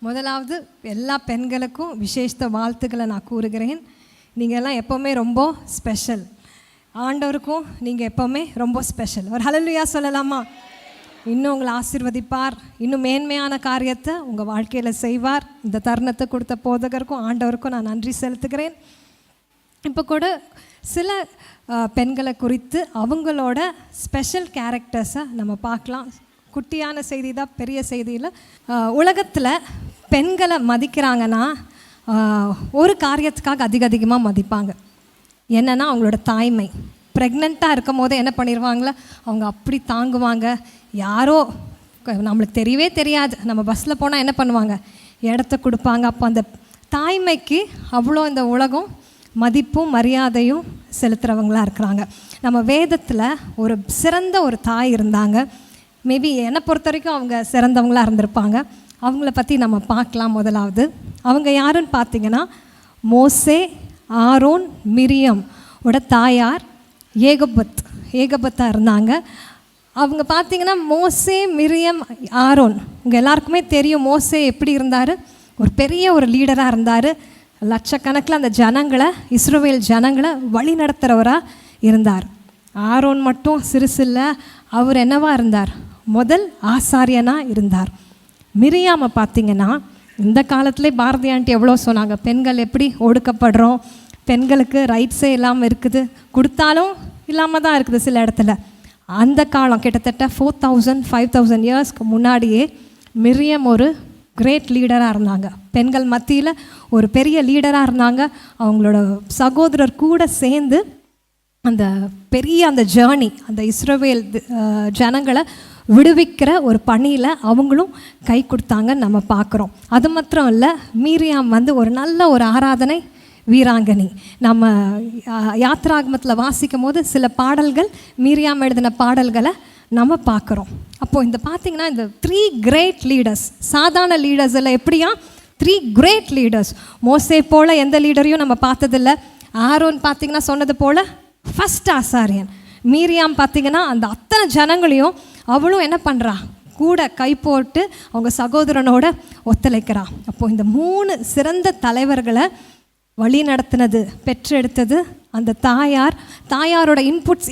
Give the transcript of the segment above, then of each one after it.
முதலாவது எல்லா பெண்களுக்கும் விசேஷ வாழ்த்துக்களை நான் கூறுகிறேன். நீங்கள் எல்லாம் எப்போவுமே ரொம்ப ஸ்பெஷல். ஆண்டவருக்கும் நீங்கள் எப்போவுமே ரொம்ப ஸ்பெஷல். ஒரு ஹல்லேலூயா சொல்லலாமா? இன்னும் உங்களை ஆசீர்வதிப்பார், இன்னும் மேன்மையான காரியத்தை உங்கள் வாழ்க்கையில் செய்வார். இந்த தருணத்தை கொடுத்த போதகருக்கும் ஆண்டவருக்கும் நான் நன்றி செலுத்துகிறேன். இப்போ கூட சில பெண்களை குறித்து அவங்களோட ஸ்பெஷல் கேரக்டர்ஸை நம்ம பார்க்கலாம். குட்டியான செய்தி தான், பெரிய செய்தியில். உலகத்தில் பெண்களை மதிக்கிறாங்கன்னா ஒரு காரியத்துக்காக அதிகமாக மதிப்பாங்க. என்னென்னா அவங்களோட தாய்மை. ப்ரெக்னெண்ட்டாக இருக்கும் போதே என்ன பண்ணிடுவாங்களே, அவங்க அப்படி தாங்குவாங்க. யாரோ நம்மளுக்கு தெரியவே தெரியாது, நம்ம பஸ்ஸில் போனால் என்ன பண்ணுவாங்க, இடத்த கொடுப்பாங்க. அப்போ அந்த தாய்மைக்கு அவ்வளோ இந்த உலகம் மதிப்பும் மரியாதையும் செலுத்துகிறவங்களாக இருக்கிறாங்க. நம்ம வேதத்தில் ஒரு சிறந்த ஒரு தாய் இருந்தாங்க. மேபி என்னை பொறுத்த வரைக்கும் அவங்க சிறந்தவங்களாக இருந்திருப்பாங்க. அவங்கள பற்றி நம்ம பார்க்கலாம். முதலாவது அவங்க யாருன்னு பார்த்தீங்கன்னா, மோசே, ஆரோன், மிரியம் ஓட தாயார் ஏகபத்தாக இருந்தாங்க. அவங்க பார்த்திங்கன்னா மோசே, மிரியம், ஆரோன் உங்கள் எல்லாருக்குமே தெரியும். மோசே எப்படி இருந்தார், ஒரு பெரிய ஒரு லீடராக இருந்தார். லட்சக்கணக்கில் அந்த ஜனங்களை, இஸ்ரவேல் ஜனங்களை வழி நடத்துகிறவராக இருந்தார். ஆரோன் மட்டும் சிறுசில்ல, அவர் என்னவாக இருந்தார், முதல் ஆசாரியனாக இருந்தார். மிரியாமை பார்த்திங்கன்னா, இந்த காலத்துலேயே பாரதி ஆண்டி எவ்வளோ சொன்னாங்க, பெண்கள் எப்படி ஒடுக்கப்படுறோம், பெண்களுக்கு ரைட்ஸே இல்லாமல் இருக்குது, கொடுத்தாலும் இல்லாமல் தான் இருக்குது சில இடத்துல. அந்த காலம் கிட்டத்தட்ட 4000-5000 இயர்ஸ்க்கு முன்னாடியே மிரியம் ஒரு கிரேட் லீடராக இருந்தாங்க. பெண்கள் மத்தியில் ஒரு பெரிய லீடராக இருந்தாங்க. அவங்களோட சகோதரர் கூட சேர்ந்து அந்த பெரிய அந்த ஜேர்னி, அந்த இஸ்ரவேல் ஜனங்களை விடுவிக்கிற ஒரு பணியில் அவங்களும் கை கொடுத்தாங்கன்னு நம்ம பார்க்குறோம். அது மாத்திரம் இல்லை, மிரியாம் ஒரு நல்ல ஒரு ஆராதனை வீராங்கனி. நம்ம யாத்ராகமத்தில் வாசிக்கும் போது சில பாடல்கள், மிரியாம் எழுதின பாடல்களை நம்ம பார்க்குறோம். அப்போது இந்த பார்த்திங்கன்னா, இந்த 3 கிரேட் லீடர்ஸ், சாதாரண லீடர்ஸ் இல்லை, எப்படியா 3 கிரேட் லீடர்ஸ். மோசே போல் எந்த லீடரையும் நம்ம பார்த்ததில்ல. ஆரோன் பார்த்திங்கன்னா சொன்னது போல் ஃபஸ்ட் ஆசாரியன். மிரியாம் பார்த்திங்கன்னா அந்த அத்தனை ஜனங்களையும் அவளும் என்ன பண்ணுறா, கூட கை போட்டு அவங்க சகோதரனோட ஒத்துழைக்கிறா. அப்போது இந்த 3 சிறந்த தலைவர்களை வழி நடத்தினது, பெற்றெடுத்தது அந்த தாயாரோட இன்புட்ஸ்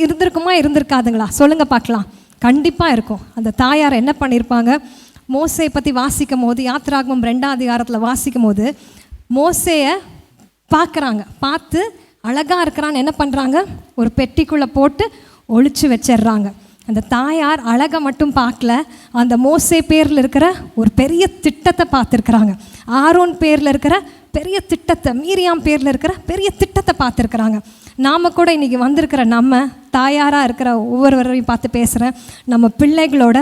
இருந்திருக்காதுங்களா? சொல்லுங்கள் பார்க்கலாம். கண்டிப்பாக இருக்கும். அந்த தாயார் என்ன பண்ணியிருப்பாங்க, மோசையை பற்றி வாசிக்கும் போது, யாத்ராகமம் 2ஆம் அதிகாரத்தில் வாசிக்கும் போது மோசையை பார்க்குறாங்க. பார்த்து அழகாக இருக்கிறான்னு என்ன பண்ணுறாங்க, ஒரு பெட்டிக்குள்ளே போட்டு ஒழிச்சு வச்சிடுறாங்க. அந்த தாயார் அழகை மட்டும் பார்க்கல, அந்த மோசே பேரில் இருக்கிற ஒரு பெரிய திட்டத்தை பார்த்துருக்குறாங்க. ஆரோன் பேரில் இருக்கிற பெரிய திட்டத்தை, மிரியாம் பேரில் இருக்கிற பெரிய திட்டத்தை பார்த்துருக்குறாங்க. நாம் கூட இன்றைக்கி வந்திருக்கிற நம்ம தாயாராக இருக்கிற ஒவ்வொருவரையும் பார்த்து பேசுகிறேன். நம்ம பிள்ளைகளோட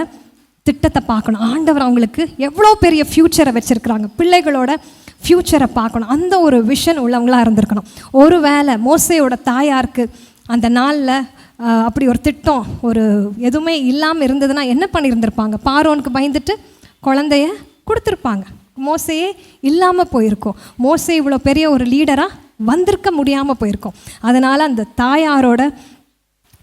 திட்டத்தை பார்க்கணும். ஆண்டவர் அவங்களுக்கு எவ்வளோ பெரிய ஃப்யூச்சரை வச்சுருக்குறாங்க, பிள்ளைகளோட ஃப்யூச்சரை பார்க்கணும். அந்த ஒரு விஷன் உள்ளவங்களாக இருந்திருக்கணும். ஒரு வேளை மோசையோட தாயாருக்கு அந்த நாளில் அப்படி ஒரு திட்டம், ஒரு எதுவுமே இல்லாமல் இருந்ததுன்னா என்ன பண்ணியிருந்திருப்பாங்க, பார்வோனுக்கு பயந்துட்டு குழந்தைய கொடுத்துருப்பாங்க. மோசையே இல்லாமல் போயிருக்கோம். மோசே இவ்வளோ பெரிய ஒரு லீடராக வந்திருக்க முடியாமல் போயிருக்கோம். அதனால் அந்த தாயாரோட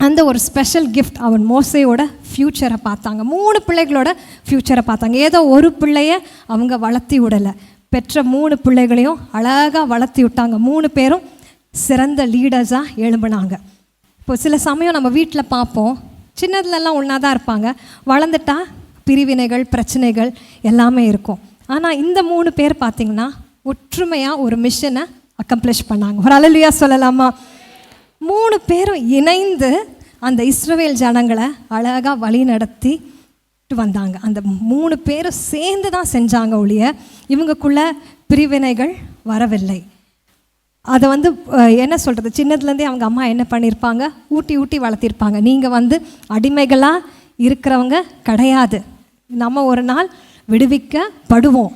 அந்த ஒரு ஸ்பெஷல் கிஃப்ட், அவன் மோசையோட ஃப்யூச்சரை பார்த்தாங்க. 3 பிள்ளைகளோட ஃப்யூச்சரை பார்த்தாங்க. ஏதோ ஒரு பிள்ளைய அவங்க வளர்த்தி விடலை, பெற்ற 3 பிள்ளைகளையும் அழகாக வளர்த்தி விட்டாங்க. 3 பேரும் சிறந்த லீடர்ஸாக எழும்பினாங்க. இப்போ சில சமயம் நம்ம வீட்டில் பார்ப்போம், சின்னதுலலாம் ஒன்றா தான் இருப்பாங்க, வளர்ந்துட்டா பிரிவினைகள், பிரச்சனைகள் எல்லாமே இருக்கும். ஆனால் இந்த 3 பேர் பார்த்திங்கன்னா ஒற்றுமையாக ஒரு மிஷனை அக்கம்ப்ளிஷ் பண்ணாங்க. ஒரு ஹல்லேலூயா சொல்லலாமா? 3 பேரும் இணைந்து அந்த இஸ்ரவேல் ஜனங்களை அழகாக வழி நடத்தி வந்தாங்க. அந்த 3 பேரும் சேர்ந்து தான் செஞ்சாங்க ஒழிய இவங்களுக்குள்ள பிரிவினைகள் வரவில்லை. அதை என்ன சொல்கிறது, சின்னதுலேருந்தே அவங்க அம்மா என்ன பண்ணியிருப்பாங்க, ஊட்டி வளர்த்திருப்பாங்க. நீங்கள் அடிமைகளாக இருக்கிறவங்க கிடையாது, நம்ம ஒரு நாள் விடுவிக்கப்படுவோம்,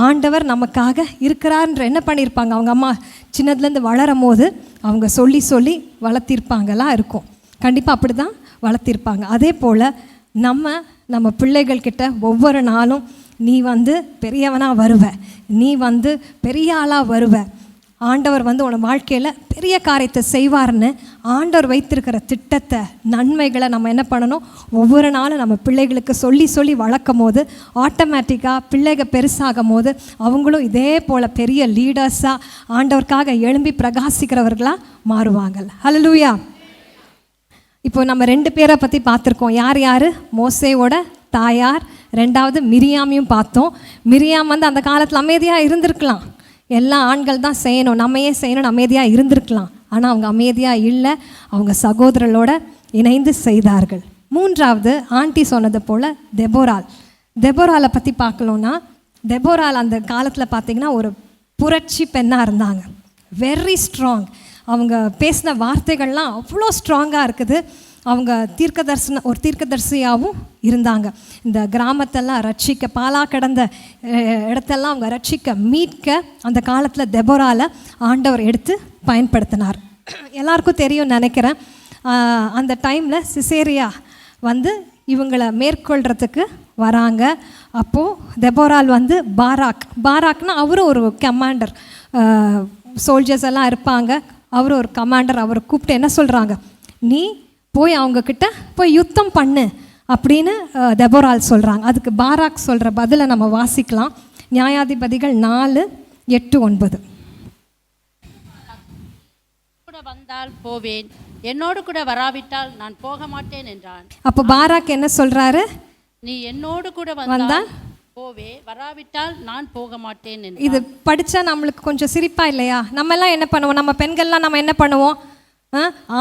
ஆண்டவர் நமக்காக இருக்கிறார்ன்ற என்ன பண்ணியிருப்பாங்க. அவங்க அம்மா சின்னதுலேருந்து வளரும் போது அவங்க சொல்லி வளர்த்திருப்பாங்கலாம் இருக்கும். கண்டிப்பாக அப்படி தான் வளர்த்திருப்பாங்க. அதே போல் நம்ம பிள்ளைகள்கிட்ட ஒவ்வொரு நாளும் நீ பெரியவனாக வருவ, நீ பெரிய ஆளாக வருவ, ஆண்டவர் வந்து உன் வாழ்க்கையில் பெரிய காரியத்தை செய்வார்னு ஆண்டவர் வைத்திருக்கிற திட்டத்தை, நன்மைகளை நம்ம என்ன பண்ணணும், ஒவ்வொரு நாளும் நம்ம பிள்ளைகளுக்கு சொல்லி சொல்லி வளர்க்கும் போது ஆட்டோமேட்டிக்காக பிள்ளைகள் பெருசாகும் போது அவங்களும் இதே போல் பெரிய லீடர்ஸாக ஆண்டவருக்காக எழும்பி பிரகாசிக்கிறவர்களாக மாறுவாங்க. ஹல்லேலூயா. இப்போ நம்ம 2 பேரை பற்றி பார்த்துருக்கோம். யார் யார்? மோசேவோட தாயார், 2வது மிரியாமையும் பார்த்தோம். மிரியாம் வந்து அந்த காலத்தில் அமைதியாக இருந்திருக்கலாம், எல்லா ஆண்கள் தான் செய்யணும், நம்ம ஏன் செய்யணும், அமைதியாக இருந்திருக்கலாம். ஆனால் அவங்க அமைதியாக இல்லை, அவங்க சகோதரர்களோட இணைந்து செய்தார்கள். 3வது ஆண்டி சொன்னது போல் தெபோராலை பற்றி பார்க்கணுன்னா, தெபோரால் அந்த காலத்தில் பார்த்திங்கன்னா ஒரு புரட்சி பெண்ணாக இருந்தாங்க. Very strong. அவங்க பேசின வார்த்தைகள்லாம் அவ்வளோ ஸ்ட்ராங்காக இருக்குது. அவங்க தீர்க்கதரிசியாகவும் இருந்தாங்க. இந்த கிராமத்தெல்லாம் ரட்சிக்க, பாலா கடந்த இடத்தெல்லாம் அவங்க ரட்சிக்க, மீட்க அந்த காலத்தில் தெபோரால ஆண்டவர் எடுத்து பயன்படுத்தினார். எல்லாருக்கும் தெரியும் நினைக்கிறேன். அந்த டைமில் சிசேரியா வந்து இவங்களை மேற்கொள்கிறதுக்கு வராங்க. அப்போது தெபோரால் வந்து பாராக்னா அவரும் ஒரு கமாண்டர், சோல்ஜர்ஸ் எல்லாம் இருப்பாங்க, அவரும் ஒரு கமாண்டர். அவரை கூப்பிட்டு என்ன சொல்கிறாங்க, நீ போய் அவங்கக்கிட்ட போய் யுத்தம் பண்ணு அப்படின்னு தெபோரால் சொல்கிறாங்க. அதுக்கு பாராக் சொல்கிற பதிலை நம்ம வாசிக்கலாம். நியாயாதிபதிகள் 4:8-9. கூட வந்தால் போவேன், என்னோடு கூட வராவிட்டால் நான் போக மாட்டேன் என்றான். அப்போ பாராக் என்ன சொல்கிறாரு, நீ என்னோடு கூட வந்தால் போவே, வராவிட்டால் நான் போக மாட்டேன் என்றான். இது படித்தா நம்மளுக்கு கொஞ்சம் சிரிப்பா இல்லையா? நம்ம எல்லாம் என்ன பண்ணுவோம், நம்ம பெண்கள்லாம் நம்ம என்ன பண்ணுவோம்,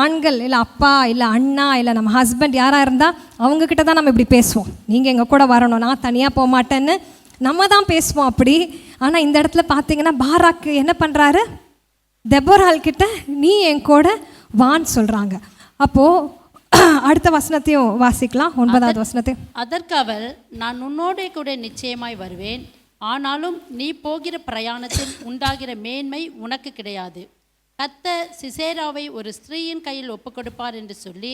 ஆண்கள் இல்லை அப்பா இல்லை அண்ணா இல்லை நம்ம ஹஸ்பண்ட் யாராக இருந்தால் அவங்கக்கிட்ட தான் நம்ம இப்படி பேசுவோம், நீங்கள் எங்கள் கூட வரணும், நான் தனியாக போக மாட்டேன்னு நம்ம தான் பேசுவோம் அப்படி. ஆனால் இந்த இடத்துல பார்த்தீங்கன்னா பாராக்கு என்ன பண்ணுறாரு, தெபோரால் கிட்ட நீ என் கூட வான்னு சொல்கிறாங்க. அப்போது அடுத்த வசனத்தையும் வாசிக்கலாம், 9வது வசனத்தையும். அதற்கு அவள், நான் உன்னோட கூட நிச்சயமாய் வருவேன், ஆனாலும் நீ போகிற பிரயாணத்தில் உண்டாகிற மேன்மை உனக்கு கிடையாது. கர்த்தர் சிசேராவை ஒரு ஸ்திரீயின் கையில் ஒப்புக் கொடுப்பார் என்று சொல்லி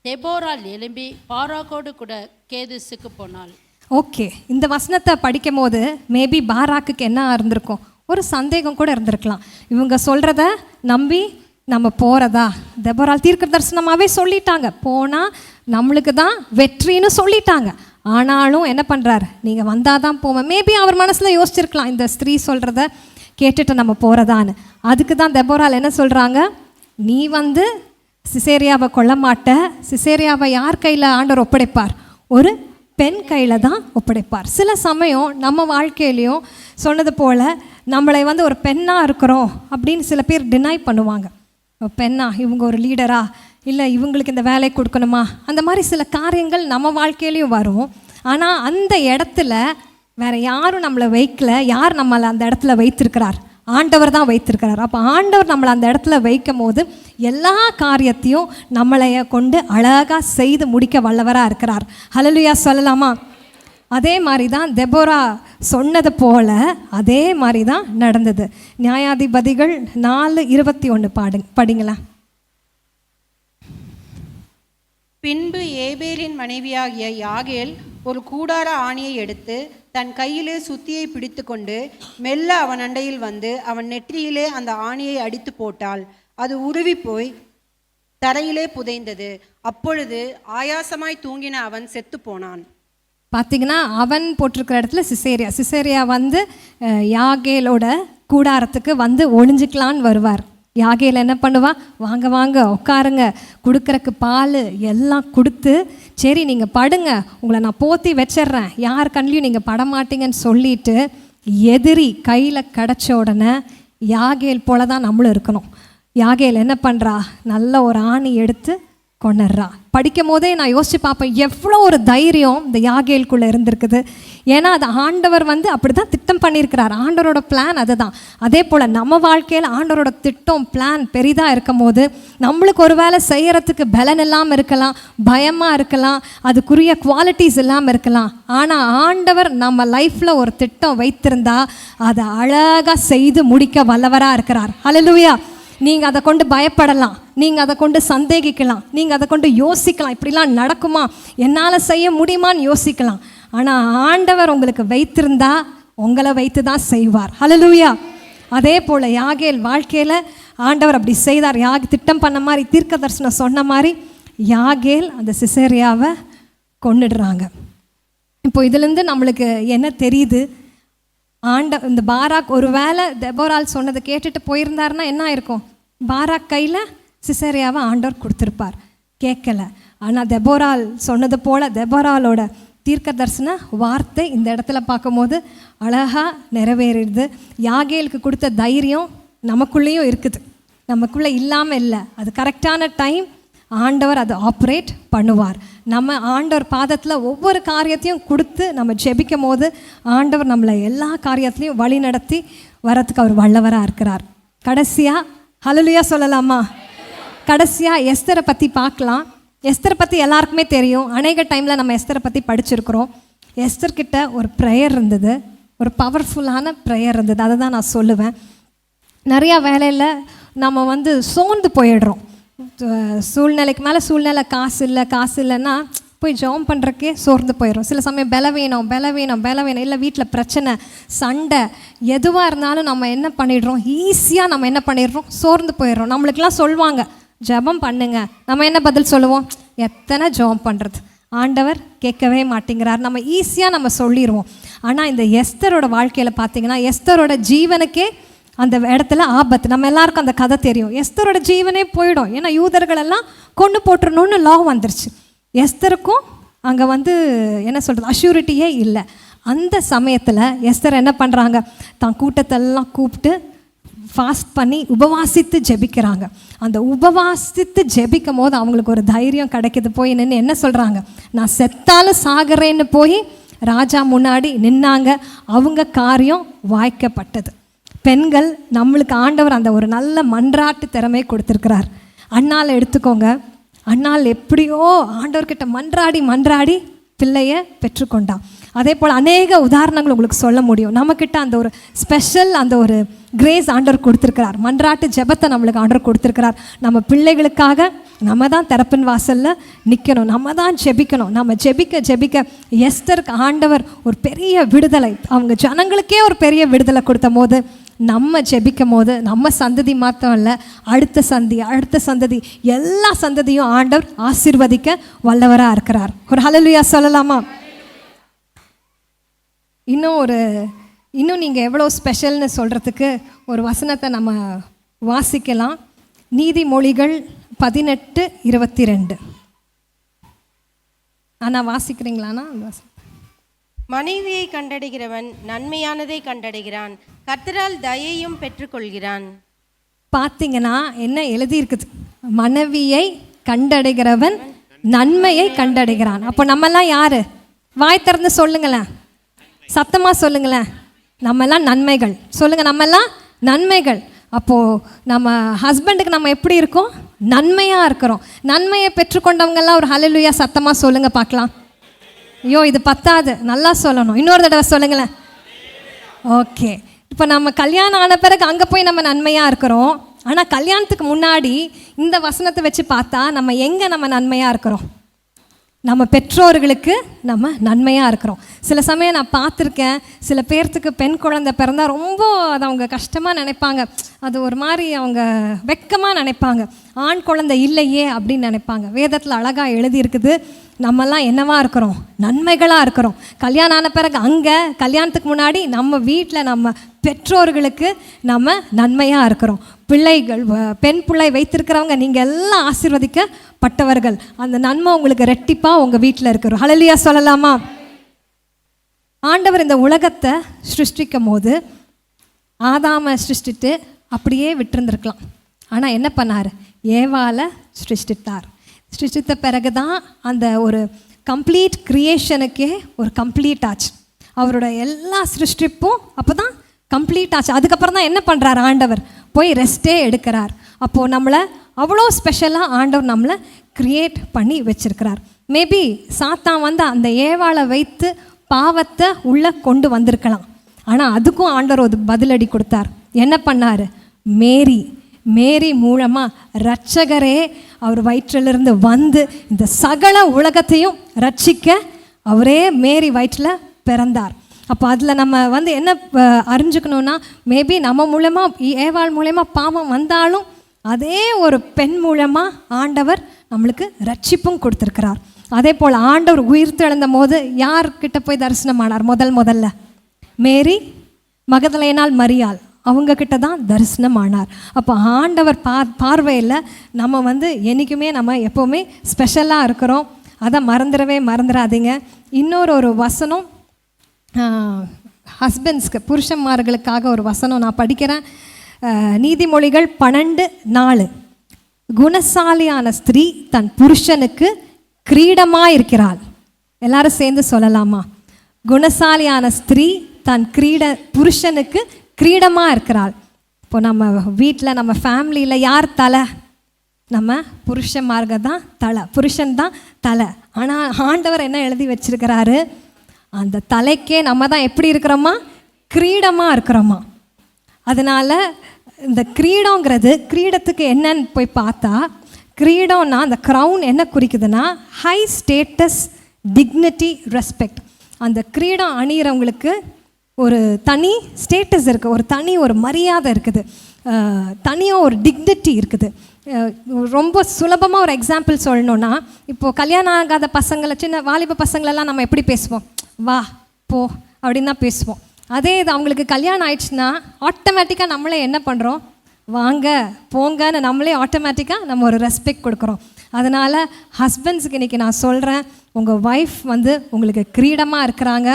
தெபோரால் எழும்பி பாராக்கோடு கூட கேதேசுக்கு போனாள். ஓகே, இந்த வசனத்தை படிக்கும் போது மேபி பாராக்குக்கு என்ன இருந்திருக்கும், ஒரு சந்தேகம் கூட இருந்திருக்கலாம். இவங்க சொல்கிறத நம்பி நம்ம போகிறதா? தெபோரால் தீர்க்க தரிசனமாகவே சொல்லிட்டாங்க, போனால் நம்மளுக்கு தான் வெற்றின்னு சொல்லிட்டாங்க. ஆனாலும் என்ன பண்ணுறாரு, நீங்கள் வந்தால் தான் போவேன். மேபி அவர் மனசில் யோசிச்சிருக்கலாம், இந்த ஸ்திரீ சொல்கிறத கேட்டுட்டு நம்ம போகிறதான்னு. அதுக்கு தான் தெபோரால் என்ன சொல்கிறாங்க, நீ வந்து சிசேரியாவை கொல்ல மாட்ட, சிசேரியாவை யார் கையில் ஆண்டவர் ஒப்படைப்பார், ஒரு பெண் கையில் தான் ஒப்படைப்பார். சில சமயம் நம்ம வாழ்க்கையிலையும் சொன்னது போல் நம்மளை வந்து ஒரு பெண்ணாக இருக்கிறோம் அப்படின்னு சில பேர் டினை பண்ணுவாங்க. பெண்ணா, இவங்க ஒரு லீடரா, இல்லை இவங்களுக்கு இந்த வேலை கொடுக்கணுமா, அந்த மாதிரி சில காரியங்கள் நம்ம வாழ்க்கையிலையும் வரும். ஆனால் அந்த இடத்துல வேறு யாரும் நம்மளை வைக்கல, யார் நம்மளை அந்த இடத்துல வைத்திருக்கிறார், ஆண்டவர் தான் வைத்திருக்கிறார். அப்போ ஆண்டவர் நம்மளை அந்த இடத்துல வைக்கும் போது எல்லா காரியத்தையும் நம்மளைய கொண்டு அழகாக செய்து முடிக்க வல்லவராக இருக்கிறார். ஹல்லேலூயா சொல்லலாமா? அதே மாதிரி தான் தெபோரா சொன்னது போல் அதே மாதிரி தான் நடந்தது. நியாயாதிபதிகள் 4:21 படிங்களேன். பின்பு ஏபேலின் மனைவியாகிய யாகேல் ஒரு கூடார ஆணியை எடுத்து தன் கையிலே சுத்தியை பிடித்து கொண்டு மெல்ல அவன் அண்டையில் வந்து அவன் நெற்றியிலே அந்த ஆணியை அடித்து போட்டாள். அது உருவி போய் தரையிலே புதைந்தது. அப்பொழுது ஆயாசமாய் தூங்கின அவன் செத்து போனான். பார்த்தீங்கன்னா அவன் போட்டிருக்கிற இடத்துல சிசேரியா வந்து யாகேலோட கூடாரத்துக்கு வந்து ஒளிஞ்சிக்கலான்னு வருவார். யாகேல் என்ன பண்ணுவா, வாங்க வாங்க உட்காருங்க, கொடுக்குறக்கு பால் எல்லாம் கொடுத்து, சரி நீங்கள் படுங்க, உங்களை நான் போத்தி வச்சிட்றேன், யார் கண்ணிலையும் நீங்கள் படமாட்டீங்கன்னு சொல்லிட்டு எதிரி கையில் கிடச்ச உடனே யாகேல் போல தான் நம்மளும் இருக்கணும். யாகேல் என்ன பண்ணுறா, நல்ல ஒரு ஆணி எடுத்து கொண்டுறா. படிக்கும் போதே நான் யோசித்து பார்ப்பேன், எவ்வளோ ஒரு தைரியம் இந்த யாகேலுக்குள்ளே இருந்திருக்குது. ஏன்னா அது ஆண்டவர் வந்து அப்படி தான் திட்டம் பண்ணியிருக்கிறார். ஆண்டவரோட பிளான் அதுதான். அதே போல் நம்ம வாழ்க்கையில் ஆண்டவரோட திட்டம் பிளான் பெரிதாக இருக்கும் போது நம்மளுக்கு ஒரு வேலை செய்கிறதுக்கு பலன் இல்லாமல் இருக்கலாம், பயமாக இருக்கலாம், அதுக்குரிய குவாலிட்டிஸ் இல்லாமல் இருக்கலாம். ஆனால் ஆண்டவர் நம்ம லைஃப்பில் ஒரு திட்டம் வைத்திருந்தா அதை அழகாக செய்து முடிக்க வல்லவராக இருக்கிறார். ஹல்லேலூயா. நீங்கள் அதை கொண்டு பயப்படலாம், நீங்கள் அதை கொண்டு சந்தேகிக்கலாம், நீங்கள் அதை கொண்டு யோசிக்கலாம், இப்படிலாம் நடக்குமா, என்னால் செய்ய முடியுமான்னு யோசிக்கலாம். ஆனால் ஆண்டவர் உங்களுக்கு வைத்திருந்தா உங்களை வைத்து தான் செய்வார். ஹல்லேலூயா. அதே போல் யாகேல் வாழ்க்கையில் ஆண்டவர் அப்படி செய்தார். திட்டம் பண்ண மாதிரி, தீர்க்க தரிசனம் சொன்ன மாதிரி யாகேல் அந்த சிசேரியாவை கொன்னுடுறாங்க. இப்போ இதுலேருந்து நம்மளுக்கு என்ன தெரியுது? இந்த பாராக் ஒரு வேளை தெபோரால் சொன்னதை கேட்டுட்டு போயிருந்தாருன்னா என்ன ஆயிருக்கும்? பாராக் கையில் சிசேரியாவை ஆண்டவர் கொடுத்துருப்பார். கேட்கல. ஆனால் தெபோரால் சொன்னது போல் தெபோராலோட தீர்க்க தரிசன வார்த்தை இந்த இடத்துல பார்க்கும்போது அழகாக நிறைவேறிடுது. யாகேலுக்கு கொடுத்த தைரியம் நமக்குள்ளேயும் இருக்குது, நமக்குள்ளே இல்லாமல் இல்லை. அது கரெக்டான டைம் ஆண்டவர் அதை ஆப்ரேட் பண்ணுவார். நம்ம ஆண்டவர் பாதத்தில் ஒவ்வொரு காரியத்தையும் கொடுத்து நம்ம ஜெபிக்கும் போது ஆண்டவர் நம்மளை எல்லா காரியத்துலையும் வழி நடத்தி வரத்துக்கு அவர் வல்லவராக இருக்கிறார். கடைசியாக ஹல்லேலூயா சொல்லலாமா? கடைசியாக எஸ்தரை பற்றி பார்க்கலாம். எஸ்தரை பற்றி எல்லாருக்குமே தெரியும். அநேக டைமில் நம்ம எஸ்தரை பற்றி படிச்சிருக்கிறோம். எஸ்தர்கிட்ட ஒரு ப்ரேயர் இருந்தது, ஒரு பவர்ஃபுல்லான ப்ரேயர் இருந்தது. அதை தான் நான் சொல்லுவேன். நிறையா வேலையில் நம்ம சோர்ந்து போயிடுறோம். சூழ்நிலைக்கு மேலே சூழ்நிலை, காசு இல்லைன்னா போய் ஜாம் பண்ணுறக்கே சோர்ந்து போயிடும். சில சமயம் பலவீனம் இல்லை, வீட்டில் பிரச்சனை, சண்டை, எதுவாக இருந்தாலும் நம்ம என்ன பண்ணிடுறோம்? ஈஸியாக நம்ம என்ன பண்ணிடுறோம்? சோர்ந்து போயிடுறோம். நம்மளுக்கெல்லாம் சொல்லுவாங்க ஜெபம் பண்ணுங்க, நம்ம என்ன பதில் சொல்லுவோம்? எத்தனை ஜெபம் பண்ணுறது, ஆண்டவர் கேட்கவே மாட்டேங்கிறார். நம்ம ஈஸியாக நம்ம சொல்லிடுவோம். ஆனால் இந்த எஸ்தரோட வாழ்க்கையில் பார்த்தீங்கன்னா எஸ்தரோட ஜீவனுக்கே அந்த இடத்துல ஆபத்து. நம்ம எல்லாருக்கும் அந்த கதை தெரியும். எஸ்தரோட ஜீவனே போயிடும். ஏன்னா யூதர்களெல்லாம் கொண்டு போட்டுருணுன்னு லா வந்துருச்சு. எஸ்தருக்கும் அங்கே என்ன சொல்கிறது, அஷ்யூரிட்டியே இல்லை. அந்த சமயத்தில் எஸ்தர் என்ன பண்ணுறாங்க? தான் கூட்டத்தெல்லாம் கூப்பிட்டு ஃபாஸ்ட் பண்ணி உபவாசித்து ஜெபிக்கிறாங்க. அந்த உபவாசித்து ஜெபிக்கும் போது அவங்களுக்கு ஒரு தைரியம் கிடைக்கிது. போய் நின்று என்ன சொல்கிறாங்க? நான் செத்தாலும் சாகிறேன்னு போய் ராஜா முன்னாடி நின்னாங்க. அவங்க காரியம் வாய்க்கப்பட்டது. பெண்கள் நம்மளுக்கு ஆண்டவர் அந்த ஒரு நல்ல மன்றாட்டு திறமை கொடுத்துருக்கிறார். அண்ணால் எடுத்துக்கோங்க. அண்ணால் எப்படியோ ஆண்டவர்கிட்ட மன்றாடி பிள்ளைய பெற்றுக்கொண்டான். அதே போல் அநேக உதாரணங்கள் உங்களுக்கு சொல்ல முடியும். நம்மக்கிட்ட அந்த ஒரு ஸ்பெஷல் அந்த ஒரு கிரேஸ் ஆண்டவர் கொடுத்துருக்கிறார். மன்றாட்டு ஜெபத்தை நம்மளுக்கு ஆண்டவர் கொடுத்துருக்கிறார். நம்ம பிள்ளைகளுக்காக நம்ம தான் திறப்பின் வாசலில் நிற்கணும், நம்ம தான் ஜெபிக்கணும். நம்ம ஜெபிக்க எஸ்தருக்கு ஆண்டவர் ஒரு பெரிய விடுதலை, அவங்க ஜனங்களுக்கே ஒரு பெரிய விடுதலை கொடுத்த போது நம்ம ஜெபிக்கும் போது நம்ம சந்ததி மாத்திரம் இல்லை, அடுத்த சந்ததி எல்லா சந்ததியும் ஆண்டவர் ஆசீர்வதிக்க வல்லவராக இருக்கிறார். ஒரு ஹல்லேலூயா சொல்லலாமா? இன்னும் நீங்கள் எவ்வளோ ஸ்பெஷல்னு சொல்கிறதுக்கு ஒரு வசனத்தை நம்ம வாசிக்கலாம். நீதிமொழிகள் 18:22. ஆனால் வாசிக்கிறீங்களாண்ணா? மனைவியை கண்டடைகிறவன் நன்மையானதை கண்டடைகிறான், கர்த்தரால் தயையும் பெற்றுக்கொள்கிறான். பார்த்தீங்கன்னா என்ன எழுதியிருக்குது? மனைவியை கண்டடைகிறவன் நன்மையை கண்டடைகிறான். அப்போ நம்மெல்லாம் யாரு? வாய் திறந்து சொல்லுங்களேன், சத்தமாக சொல்லுங்களேன். நம்மெல்லாம் நன்மைகள். சொல்லுங்கள், நம்மெல்லாம் நன்மைகள். அப்போது நம்ம ஹஸ்பண்டுக்கு நம்ம எப்படி இருக்கோம்? நன்மையாக இருக்கிறோம். நன்மையை பெற்றுக்கொண்டவங்கெல்லாம் ஒரு ஹல்லேலூயா சத்தமாக சொல்லுங்கள் பார்க்கலாம். ஐயோ இது பத்தாது, நல்லா சொல்லணும். இன்னொரு தடவை சொல்லுங்களேன். ஓகே. இப்போ நம்ம கல்யாணம் ஆன பிறகு அங்கே போய் நம்ம நன்மையாக இருக்கிறோம். ஆனால் கல்யாணத்துக்கு முன்னாடி இந்த வசனத்தை வச்சு பார்த்தா நம்ம எங்கே நம்ம நன்மையாக இருக்கிறோம்? நம்ம பெற்றோர்களுக்கு நம்ம நன்மையாக இருக்கிறோம். சில சமயம் நான் பார்த்துருக்கேன், சில பேர்த்துக்கு பெண் குழந்தை பிறந்தால் ரொம்ப அதை அவங்க கஷ்டமாக நினைப்பாங்க. அது ஒரு மாதிரி அவங்க வெக்கமாக நினைப்பாங்க. ஆண் குழந்தை இல்லையே அப்படின்னு நினைப்பாங்க. வேதத்தில் அழகாக எழுதியிருக்குது, நம்மெல்லாம் என்னவாக இருக்கிறோம்? நன்மைகளாக இருக்கிறோம். கல்யாணம் ஆன பிறகு அங்கே கல்யாணத்துக்கு முன்னாடி நம்ம வீட்டில் நம்ம பெற்றோர்களுக்கு நம்ம நன்மையாக இருக்கிறோம். பிள்ளைகள், பெண் பிள்ளை வைத்திருக்கிறவங்க நீங்கள் எல்லாம் ஆசீர்வதிக்கப்பட்டவர்கள். அந்த நன்மை உங்களுக்கு ரெட்டிப்பாக உங்கள் வீட்டில் இருக்கிறோம். ஹல்லேலூயா சொல்லலாமா? ஆண்டவர் இந்த உலகத்தை சிருஷ்டிக்கும் போது ஆதாமை சிருஷ்டித்து அப்படியே விட்டுருந்துருக்கலாம். ஆனால் என்ன பண்ணார்? ஏவாளை சிருஷ்டித்தார். சிருஷ்டித்த பிறகு தான் அந்த ஒரு கம்ப்ளீட் கிரியேஷனுக்கே ஒரு கம்ப்ளீட் ஆச்சு. அவரோட எல்லா சிருஷ்டிப்பும் அப்போ தான் கம்ப்ளீட் ஆச்சு. அதுக்கப்புறம் தான் என்ன பண்ணுறார்? ஆண்டவர் போய் ரெஸ்ட்டே எடுக்கிறார். அப்போது நம்மளை அவ்வளோ ஸ்பெஷலாக ஆண்டவர் நம்மளை க்ரியேட் பண்ணி வச்சுருக்கிறார். மேபி சாத்தான் அந்த ஏவாளை வைத்து பாவத்தை உள்ளே கொண்டு வந்திருக்கலாம். ஆனால் அதுக்கும் ஆண்டவர் ஒரு பதிலடி கொடுத்தார். என்ன பண்ணார்? மேரி மூலமாக இரட்சகரே அவர் வயிற்றிலிருந்து வந்து இந்த சகல உலகத்தையும் ரட்சிக்க அவரே மேரி வயிற்றில் பிறந்தார். அப்போ அதில் நம்ம வந்து என்ன அறிஞ்சுக்கணுன்னா, மேபி நம்ம மூலமாக ஏவாள் மூலயமா பாவம் வந்தாலும் அதே ஒரு பெண் மூலமாக ஆண்டவர் நம்மளுக்கு ரட்சிப்பும் கொடுத்துருக்கிறார். அதே போல் ஆண்டவர் உயிர்த்தெழுந்த போது யார்கிட்ட போய் தரிசனமானார்? முதல்ல மேரி மகதலேனாள் மரியாள் அவங்கக்கிட்ட தான் தரிசனமானார். அப்போ ஆண்டவர் பார்வையில் நம்ம வந்து என்றைக்குமே நம்ம எப்போவுமே ஸ்பெஷலாக இருக்கிறோம். அதை மறந்துடாதீங்க. இன்னொரு வசனம் ஹஸ்பண்ட்ஸ்க்கு, புருஷன்மார்களுக்காக ஒரு வசனம் நான் படிக்கிறேன். நீதிமொழிகள் 12:4. குணசாலியான ஸ்திரீ தன் புருஷனுக்கு கிரீடமாக இருக்கிறாள். எல்லாரும் சேர்ந்து சொல்லலாமா? குணசாலியான ஸ்திரீ தன் புருஷனுக்கு கிரீடமாக இருக்கிறாள். இப்போ நம்ம வீட்டில் நம்ம ஃபேமிலியில் யார் தலை? நம்ம புருஷன்மார்க தான் தலை, புருஷன் தான் தலை. ஆனால் ஆண்டவர் என்ன எழுதி வச்சிருக்கிறாரு? அந்த தலைக்கே நம்ம தான் எப்படி இருக்கிறோமா? கிரீடமாக இருக்கிறோமா. அதனால் இந்த கிரீடத்துக்கு என்னன்னு போய் பார்த்தா, கிரீடம்னா அந்த க்ரௌன் என்ன குறிக்குதுன்னா ஹை ஸ்டேட்டஸ், டிக்னிட்டி, ரெஸ்பெக்ட். அந்த கிரீடம் அணிகிறவங்களுக்கு ஒரு தனி ஸ்டேட்டஸ் இருக்குது, ஒரு மரியாதை இருக்குது, தனியாக ஒரு டிக்னிட்டி இருக்குது. ரொம்ப சுலபமாக ஒரு எக்ஸாம்பிள் சொல்லணுன்னா, இப்போது கல்யாணம் ஆகாத பசங்களை, சின்ன வாலிப பசங்களெல்லாம் நம்ம எப்படி பேசுவோம்? வா போ அப்படின்னு தான் பேசுவோம். அதே இது அவங்களுக்கு கல்யாணம் ஆயிடுச்சுன்னா ஆட்டோமேட்டிக்காக நம்மளே என்ன பண்ணுறோம்? வாங்க போங்கன்னு நம்மளே ஆட்டோமேட்டிக்காக நம்ம ஒரு ரெஸ்பெக்ட் கொடுக்குறோம். அதனால் ஹஸ்பண்ட்ஸுக்கு இன்றைக்கி நான் சொல்கிறேன், உங்கள் ஒய்ஃப் வந்து உங்களுக்கு கிரீடமாக இருக்கிறாங்க.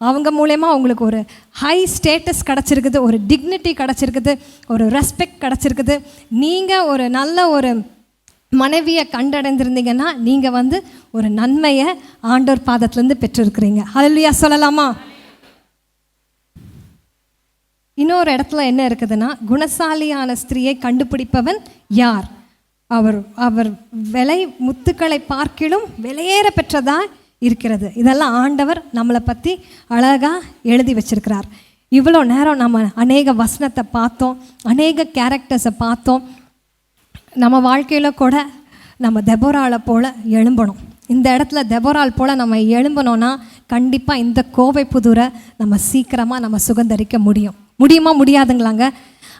அவங்க மூலயமா உங்களுக்கு ஒரு ஹை ஸ்டேட்டஸ் கிடச்சிருக்குது, ஒரு டிக்னிட்டி கிடச்சிருக்குது, ஒரு ரெஸ்பெக்ட் கிடச்சிருக்குது. நீங்கள் ஒரு நல்ல ஒரு மனைவியை கண்டடைந்திருந்தீங்கன்னா நீங்கள் வந்து ஒரு நன்மையை ஆண்டவர் பாதத்துலேருந்து பெற்றிருக்கிறீங்க. ஹல்லேலூயா சொல்லலாமா? இன்னொரு இடத்துல என்ன இருக்குதுன்னா, குணசாலியான ஸ்திரீயை கண்டுபிடிப்பவன் யார்? அவர் விலை முத்துக்களை பார்க்கிலும் விலையேற பெற்றதாக இருக்கிறது. இதெல்லாம் ஆண்டவர் நம்மளை பற்றி அழகாக எழுதி வச்சிருக்கிறார். இவ்வளோ நேரம் நம்ம அநேக வசனத்தை பார்த்தோம், அநேக கேரக்டர்ஸை பார்த்தோம். நம்ம வாழ்க்கையில் கூட நம்ம தெபோராளை போல் எழும்பணும். இந்த இடத்துல தெபோராள் போல் நம்ம எழும்பணும்னா கண்டிப்பாக இந்த கோவை புதூரை நம்ம சீக்கிரமாக நம்ம சுகந்தரிக்க முடியுமா முடியாதுங்களாங்க?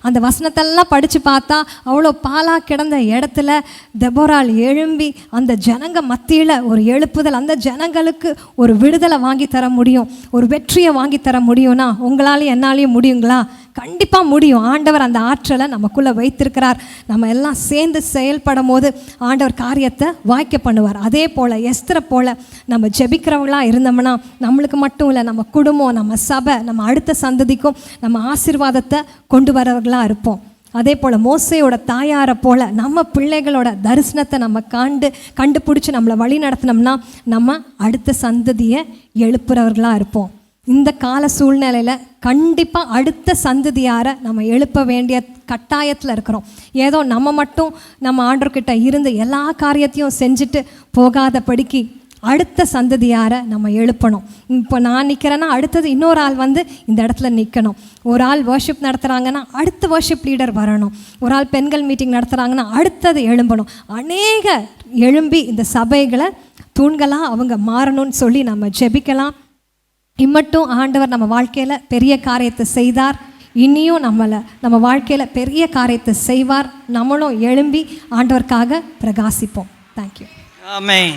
அந்த வசனத்தெல்லாம் படித்து பார்த்தா அவ்வளோ பாலாக கிடந்த இடத்துல தெபோராள் எழும்பி அந்த ஜனங்க மத்தியில் ஒரு எழுப்புதல், அந்த ஜனங்களுக்கு ஒரு விடுதலை வாங்கி தர முடியும், ஒரு வெற்றியை வாங்கி தர முடியும்னா உங்களாலையும் என்னாலையும் முடியுங்களா? கண்டிப்பாக முடியும். ஆண்டவர் அந்த ஆற்றலை நமக்குள்ளே வைத்திருக்கிறார். நம்ம எல்லாம் சேர்ந்து செயல்படும் போது ஆண்டவர் காரியத்தை வாய்க்க பண்ணுவார். அதே போல் எஸ்தரை போல் நம்ம ஜெபிக்கிறவங்களாக இருந்தோம்னா நம்மளுக்கு மட்டும் இல்லை, நம்ம குடும்பம், நம்ம சபை, நம்ம அடுத்த சந்ததிக்கும் நம்ம ஆசீர்வாதத்தை கொண்டு வரவர்களாக இருப்போம். அதே போல் மோசையோட தாயாரை போல் நம்ம பிள்ளைகளோட தரிசனத்தை நம்ம கண்டுபிடிச்சி நம்மளை வழி நடத்தினோம்னா நம்ம அடுத்த சந்ததியை எழுப்புறவர்களாக இருப்போம். இந்த கால சூழ்நிலையில் கண்டிப்பாக அடுத்த சந்ததியாரை நம்ம எழுப்ப வேண்டிய கட்டாயத்தில் இருக்கிறோம். ஏதோ நம்ம மட்டும் நம்ம ஆண்டவர்கிட்ட இருந்து எல்லா காரியத்தையும் செஞ்சுட்டு போகாதபடிக்கு அடுத்த சந்ததியாரை நம்ம எழுப்பணும். இப்போ நான் நிற்கிறேன்னா அடுத்தது இன்னொரு ஆள் வந்து இந்த இடத்துல நிற்கணும். ஒரு ஆள் வர்ஷிப் நடத்துகிறாங்கன்னா அடுத்த வர்ஷிப் லீடர் வரணும். ஒரு ஆள் பெண்கள் மீட்டிங் நடத்துகிறாங்கன்னா அடுத்தது எழும்பணும். அநேக எழும்பி இந்த சபைகளை தூண்களாக அவங்க மாறணும்னு சொல்லி நம்ம ஜெபிக்கலாம். இம்மட்டும் ஆண்டவர் நம்ம வாழ்க்கையில் பெரிய காரியத்தை செய்தார், இனியும் நம்ம வாழ்க்கையில் பெரிய காரியத்தை செய்வார். நம்மளும் எழும்பி ஆண்டவருக்காக பிரகாசிப்போம். தேங்க்யூ. ஆமென்.